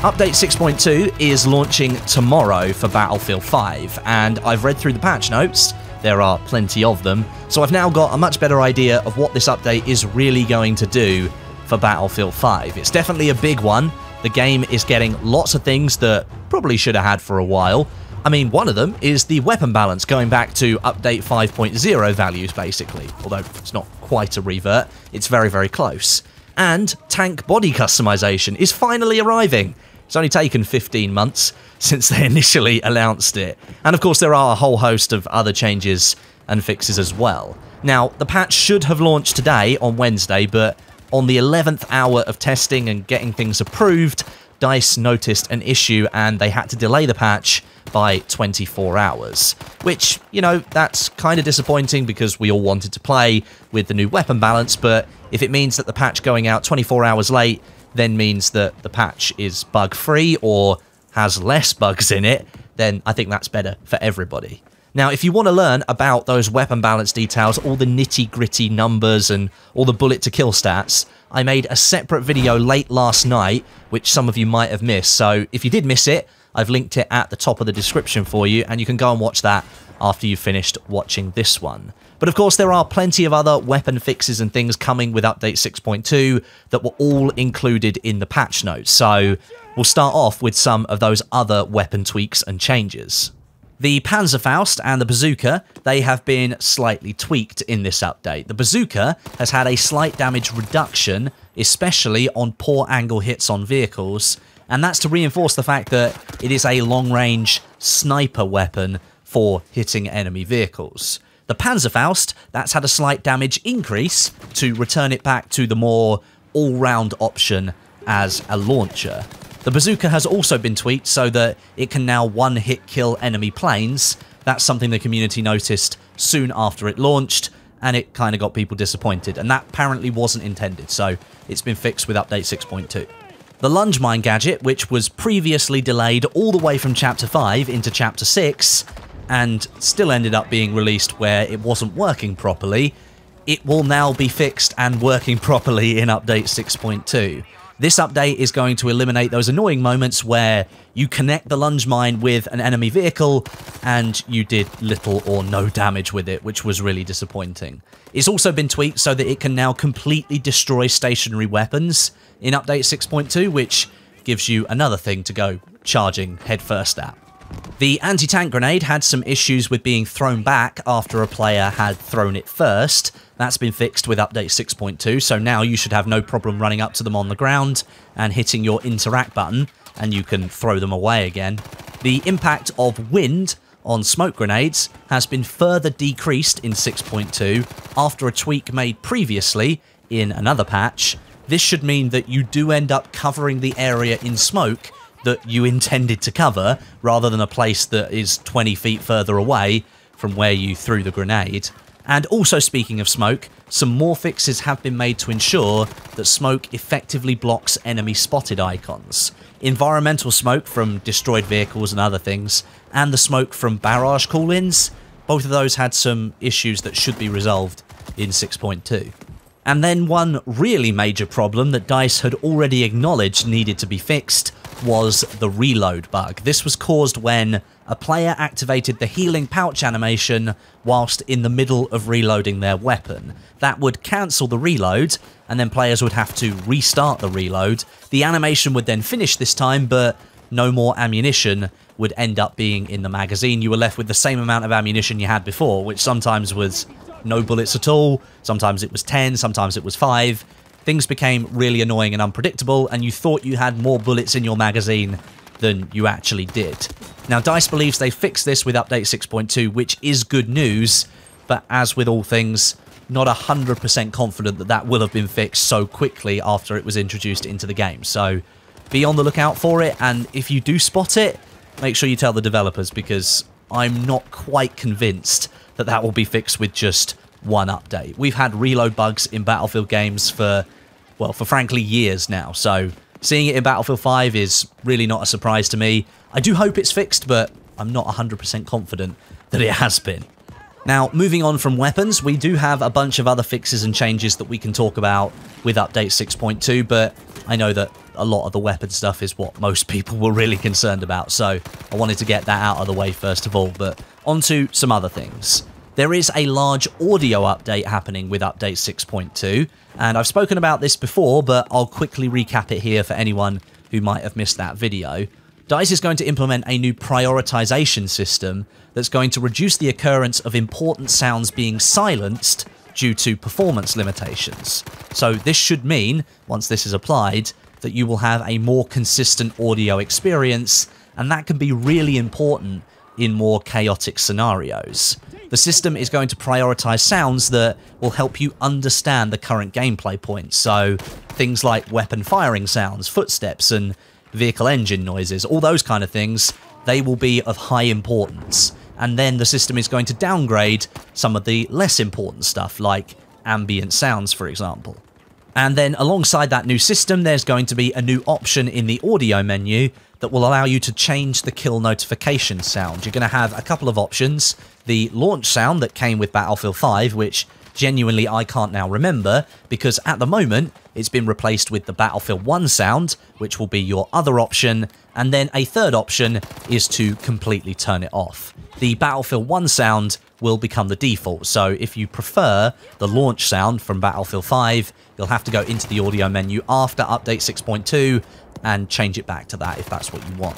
Update 6.2 is launching tomorrow for Battlefield 5, and I've read through the patch notes. There are plenty of them, so I've now got a much better idea of what this update is really going to do for Battlefield 5. It's definitely a big one. The game is getting lots of things that probably should have had for a while. I mean, one of them is the weapon balance going back to Update 5.0 values, basically. Although it's not quite a revert, it's very, very close. And tank body customization is finally arriving. It's only taken 15 months since they initially announced it. And of course, there are a whole host of other changes and fixes as well. Now, the patch should have launched today on Wednesday, but on the 11th hour of testing and getting things approved, DICE noticed an issue and they had to delay the patch by 24 hours. Which, you know, that's kind of disappointing because we all wanted to play with the new weapon balance, but if it means that the patch going out 24 hours late then means that the patch is bug-free or has less bugs in it, then I think that's better for everybody. Now, if you want to learn about those weapon balance details, all the nitty-gritty numbers and all the bullet-to-kill stats, I made a separate video late last night, which some of you might have missed. So if you did miss it, I've linked it at the top of the description for you, and you can go and watch that after you've finished watching this one. But of course, there are plenty of other weapon fixes and things coming with Update 6.2 that were all included in the patch notes. So we'll start off with some of those other weapon tweaks and changes. The Panzerfaust and the Bazooka, they have been slightly tweaked in this update. The Bazooka has had a slight damage reduction, especially on poor angle hits on vehicles, and that's to reinforce the fact that it is a long-range sniper weapon for hitting enemy vehicles. The Panzerfaust, that's had a slight damage increase to return it back to the more all-round option as a launcher. The Bazooka has also been tweaked so that it can now one-hit kill enemy planes. That's something the community noticed soon after it launched, and it kind of got people disappointed, and that apparently wasn't intended, so it's been fixed with Update 6.2. The Lunge Mine gadget, which was previously delayed all the way from Chapter 5 into Chapter 6, and still ended up being released where it wasn't working properly, it will now be fixed and working properly in Update 6.2. This update is going to eliminate those annoying moments where you connect the lunge mine with an enemy vehicle and you did little or no damage with it, which was really disappointing. It's also been tweaked so that it can now completely destroy stationary weapons in Update 6.2, which gives you another thing to go charging headfirst at. The anti-tank grenade had some issues with being thrown back after a player had thrown it first. That's been fixed with Update 6.2, so now you should have no problem running up to them on the ground and hitting your interact button, and you can throw them away again. The impact of wind on smoke grenades has been further decreased in 6.2 after a tweak made previously in another patch. This should mean that you do end up covering the area in smoke that you intended to cover, rather than a place that is 20 feet further away from where you threw the grenade. And also, speaking of smoke, some more fixes have been made to ensure that smoke effectively blocks enemy spotted icons. Environmental smoke from destroyed vehicles and other things, and the smoke from barrage call-ins, both of those had some issues that should be resolved in 6.2. And then one really major problem that DICE had already acknowledged needed to be fixed was the reload bug. This was caused when a player activated the healing pouch animation whilst in the middle of reloading their weapon. That would cancel the reload, and then players would have to restart the reload. The animation would then finish this time, but no more ammunition would end up being in the magazine. You were left with the same amount of ammunition you had before, which sometimes was no bullets at all, sometimes it was 10, sometimes it was 5. Things became really annoying and unpredictable, and you thought you had more bullets in your magazine than you actually did. Now, DICE believes they fixed this with Update 6.2, which is good news, but as with all things, not 100% confident that that will have been fixed so quickly after it was introduced into the game. So be on the lookout for it, and if you do spot it, make sure you tell the developers, because I'm not quite convinced that that will be fixed with just one update. We've had reload bugs in Battlefield games for frankly years now, so seeing it in Battlefield 5 is really not a surprise to me. I do hope it's fixed, but I'm not 100% confident that it has been. Now, moving on from weapons, we do have a bunch of other fixes and changes that we can talk about with Update 6.2, but I know that a lot of the weapon stuff is what most people were really concerned about, so I wanted to get that out of the way first of all. But onto some other things. There is a large audio update happening with update 6.2, and I've spoken about this before, but I'll quickly recap it here for anyone who might have missed that video. DICE is going to implement a new prioritization system that's going to reduce the occurrence of important sounds being silenced due to performance limitations. So this should mean, once this is applied, that you will have a more consistent audio experience, and that can be really important in more chaotic scenarios. The system is going to prioritize sounds that will help you understand the current gameplay points, so things like weapon firing sounds, footsteps, and vehicle engine noises, all those kind of things, they will be of high importance. And then the system is going to downgrade some of the less important stuff, like ambient sounds, for example. And then alongside that new system, there's going to be a new option in the audio menu that will allow you to change the kill notification sound. You're going to have a couple of options. The launch sound that came with Battlefield 5, which genuinely I can't now remember, because at the moment it's been replaced with the Battlefield 1 sound, which will be your other option, and then a third option is to completely turn it off. The Battlefield 1 sound will become the default, so if you prefer the launch sound from Battlefield 5, you'll have to go into the audio menu after update 6.2 and change it back to that if that's what you want.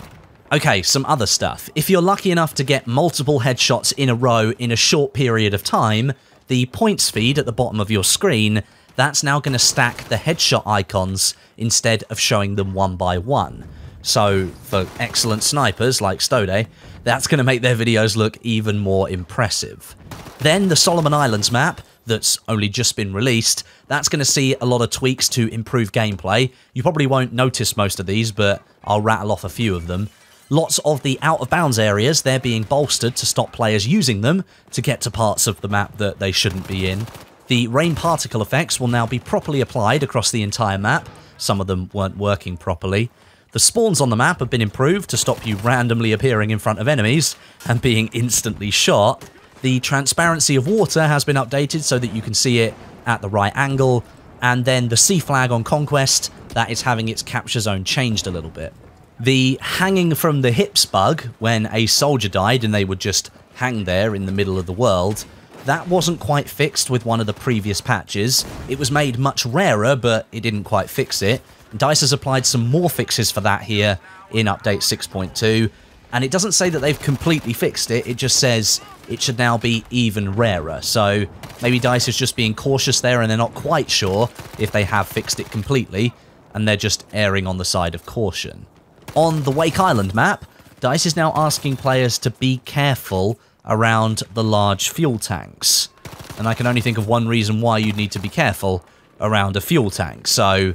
Okay, some other stuff. If you're lucky enough to get multiple headshots in a row in a short period of time, the points feed at the bottom of your screen, that's now going to stack the headshot icons instead of showing them one by one. So for excellent snipers like Stode, that's going to make their videos look even more impressive. Then the Solomon Islands map, that's only just been released, that's going to see a lot of tweaks to improve gameplay. You probably won't notice most of these, but I'll rattle off a few of them. Lots of the out-of-bounds areas, they're being bolstered to stop players using them to get to parts of the map that they shouldn't be in. The rain particle effects will now be properly applied across the entire map. Some of them weren't working properly. The spawns on the map have been improved to stop you randomly appearing in front of enemies and being instantly shot. The transparency of water has been updated so that you can see it at the right angle. And then the sea flag on Conquest, that is having its capture zone changed a little bit. The hanging from the hips bug, when a soldier died and they would just hang there in the middle of the world, that wasn't quite fixed with one of the previous patches. It was made much rarer, but it didn't quite fix it. DICE has applied some more fixes for that here in update 6.2, and it doesn't say that they've completely fixed it, it just says it should now be even rarer. So maybe DICE is just being cautious there and they're not quite sure if they have fixed it completely, and they're just erring on the side of caution. On the Wake Island map, DICE is now asking players to be careful around the large fuel tanks. And I can only think of one reason why you'd need to be careful around a fuel tank. So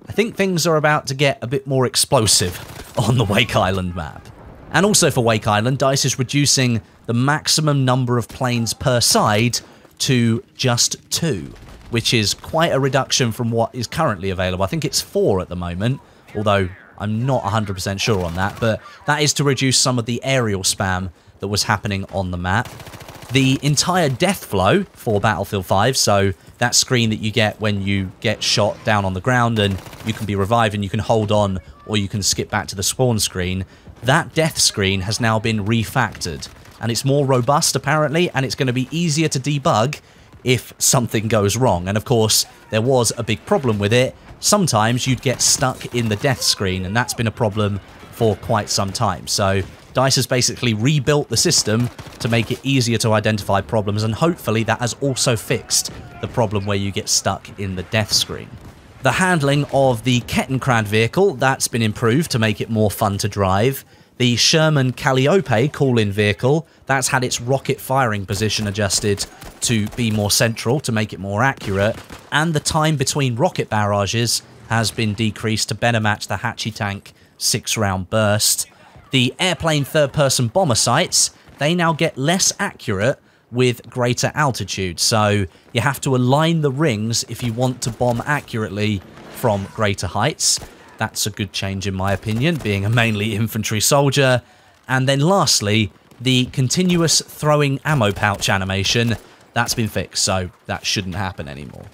I think things are about to get a bit more explosive on the Wake Island map. And also for Wake Island, DICE is reducing the maximum number of planes per side to just 2, which is quite a reduction from what is currently available. I think it's 4 at the moment, although I'm not 100% sure on that, but that is to reduce some of the aerial spam that was happening on the map. The entire death flow for Battlefield 5, so that screen that you get when you get shot down on the ground and you can be revived and you can hold on or you can skip back to the spawn screen, that death screen has now been refactored and it's more robust apparently, and it's going to be easier to debug if something goes wrong. And of course, there was a big problem with it. Sometimes you'd get stuck in the death screen, and that's been a problem for quite some time. So DICE has basically rebuilt the system to make it easier to identify problems, and hopefully that has also fixed the problem where you get stuck in the death screen. The handling of the Kettenkrad vehicle, that's been improved to make it more fun to drive. The Sherman Calliope call-in vehicle, that's had its rocket firing position adjusted to be more central to make it more accurate, and the time between rocket barrages has been decreased to better match the Hatchie tank 6-round burst. The airplane third-person bomber sights, they now get less accurate with greater altitude, so you have to align the rings if you want to bomb accurately from greater heights. That's a good change in my opinion, being a mainly infantry soldier. And then lastly, the continuous throwing ammo pouch animation, that's been fixed, so that shouldn't happen anymore.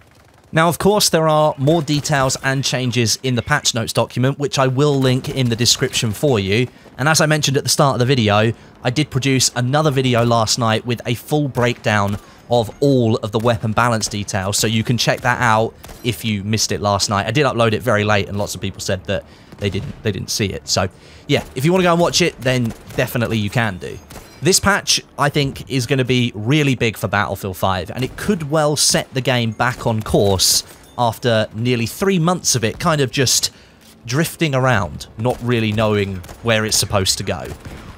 Now, of course, there are more details and changes in the patch notes document, which I will link in the description for you. And as I mentioned at the start of the video, I did produce another video last night with a full breakdown of all of the weapon balance details, so you can check that out if you missed it last night. I did upload it very late, and lots of people said that they didn't see it. So yeah, if you want to go and watch it, then definitely you can do. This patch, I think, is going to be really big for Battlefield 5, and it could well set the game back on course after nearly 3 months of it kind of just drifting around, not really knowing where it's supposed to go.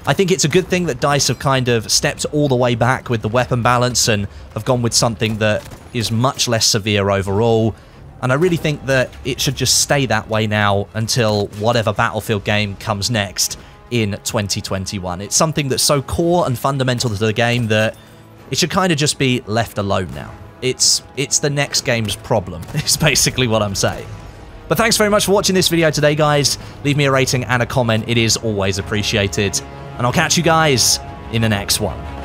I think it's a good thing that DICE have kind of stepped all the way back with the weapon balance and have gone with something that is much less severe overall, and I really think that it should just stay that way now until whatever Battlefield game comes next in 2021. It's something that's so core and fundamental to the game that it should kind of just be left alone now. It's the next game's problem, is basically what I'm saying. But thanks very much for watching this video today, guys. Leave me a rating and a comment. It is always appreciated. And I'll catch you guys in the next one.